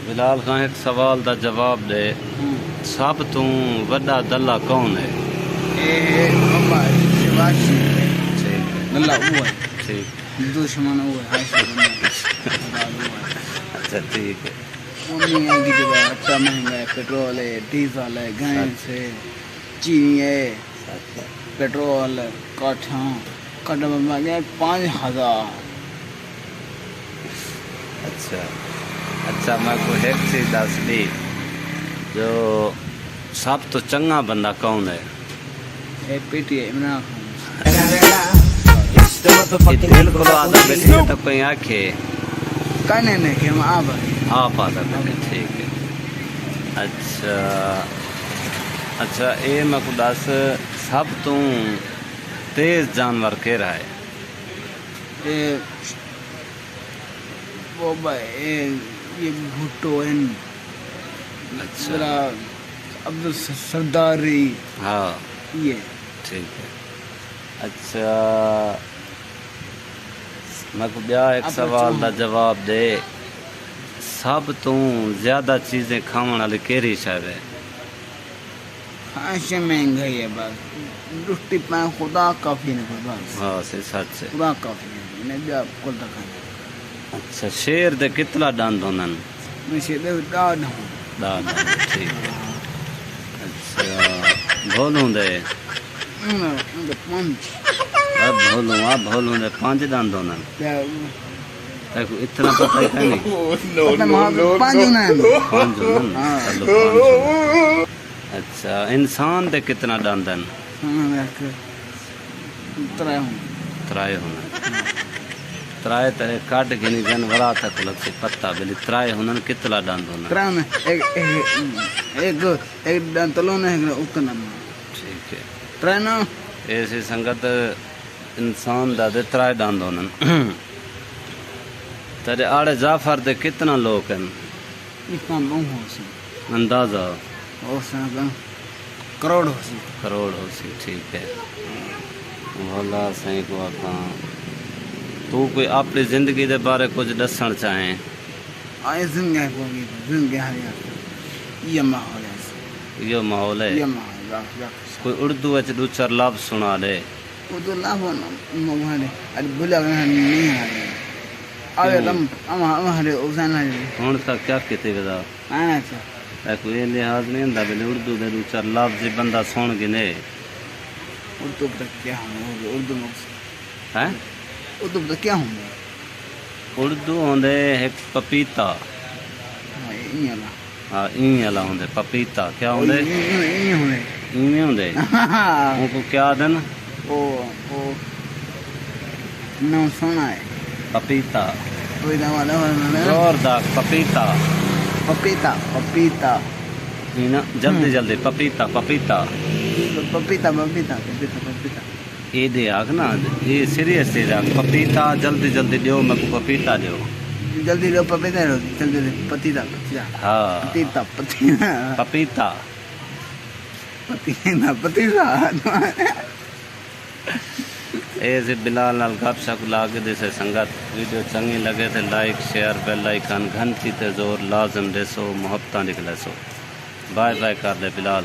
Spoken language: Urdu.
بلال خان ایک سوال دا جواب دے سب تو وڈا دلہ کون ہے؟ ٹھیک اللہ وہ ہے ٹھیک دشمن وہ ہے اچھا ٹھیک ہے اچھا مہنگا ہے پیٹرول ہے ڈیزل ہے گیس ہے چینی ہے پیٹرول کٹھا کٹھا میں گیا 5000 اچھا اچھا میں کو ایک چیز دس دی جو سب تو چنگا بندہ کون ہے؟ اے پیٹی ہے عمران یہ دل کو آدھا بیٹھے تو کوئی آنکھے خان نہیں کہ ہم آپ آدھا بیٹھے ٹھیک ہے اچھا اچھا اے میں کو دس سب تو تیز جانور کہہ رہا ہے؟ وہ بھائی یہ بھٹو ہیں اچھا عبد سرداری ہاں یہ ٹھیک ہے اچھا میں کو بیا ایک سوال دا جواب دے سب تو زیادہ چیزیں کھاون والی کیری شاید ہے؟ خاصے مہنگائی ہے بس روٹی پائیں خدا کافی نہیں بس ہاں سے سچ ہے خدا کافی نہیں میں بھی آپ کو دکھا اچھا شیر دے کتنا ڈاند ہونن؟ میں شیدے ڈاڈ ہوں ڈاند ٹھیک ہے اچھا بھولوں دے بھولوں دے 5 ڈاند ہونن دیکھو اتنا پتہ ہی نہیں پانچ ہونا ہے 5 ہونن چلو 5 ہونن اچھا انسان دے کتنا ڈاندن؟ ترائے ہوں ترائے ہونا ترائے ترے کٹ گنی جانورا تک لگ سے پتہ بلی ترائے ہونا کتنا ڈاند ہونا ترائے میں ایک ڈانتلوں نے اتنا ٹھیک ہے ترائے نا ایسی سنگت انسان دا دے ترائے ڈاند ہونا تیرے آڑے جعفر دے کتنا لوگ ہیں اتنا لوگ ہو سی اندازہ ہو سی کروڑ ہو سی کروڑ ہو سی ٹھیک ہے بھولا سہیں کو آکھاں تو کوئی اپنی زندگی دے بارے کچھ دسن چاہیں؟ آئے زندگی کو بھی زندگی حیات یہ ماحول ہے یہ ماحول ہے یہ ماحول ہے کوئی اردو اچھ دو چار لفظ سنا دے اردو لفظ مغانے ارے بھولا گیا نہیں آئے آئے تم ہمارے اوزان ہے ہون تک کیا کہتے بدا آنا چاہ کوئی لحاظ نہیں ہوندا بلے اردو دے دو چار لفظ بندہ سن گنے اردو پر کیا ہوں اردو مقصد ہے اردو پر کیا ہوں اردو ہوندے ایک پپیتا ہاں این والا ہوندے پپیتا کیا ہوندے این ہوندے ان کو کیا دن نام سونا ہے پپیتا والا زوردار پپیتا پپیتا پپیتا جلدی جلدی پپیتا پپیتا پپیتا پپیتا پپیتا پپیتا یہ دے آگ نا یہ سیریس دے آگ پپیتا جلدی جلدی دیو میں کو پپیتا دیو جلدی لو پپیتا لو جلدی پتیتا پتیتا ہاں پتیتا پتیتا پپیتا پتیتا پتیتا ایسے بلال نال گپ شپ لاگے دے سے سنگت ویڈیو چنگی لگے تھے لائک شیئر بیل آئیکن گھنٹی تے زور لازم دے سو محبتاں نکلے سو بائے بائے کر لے بلال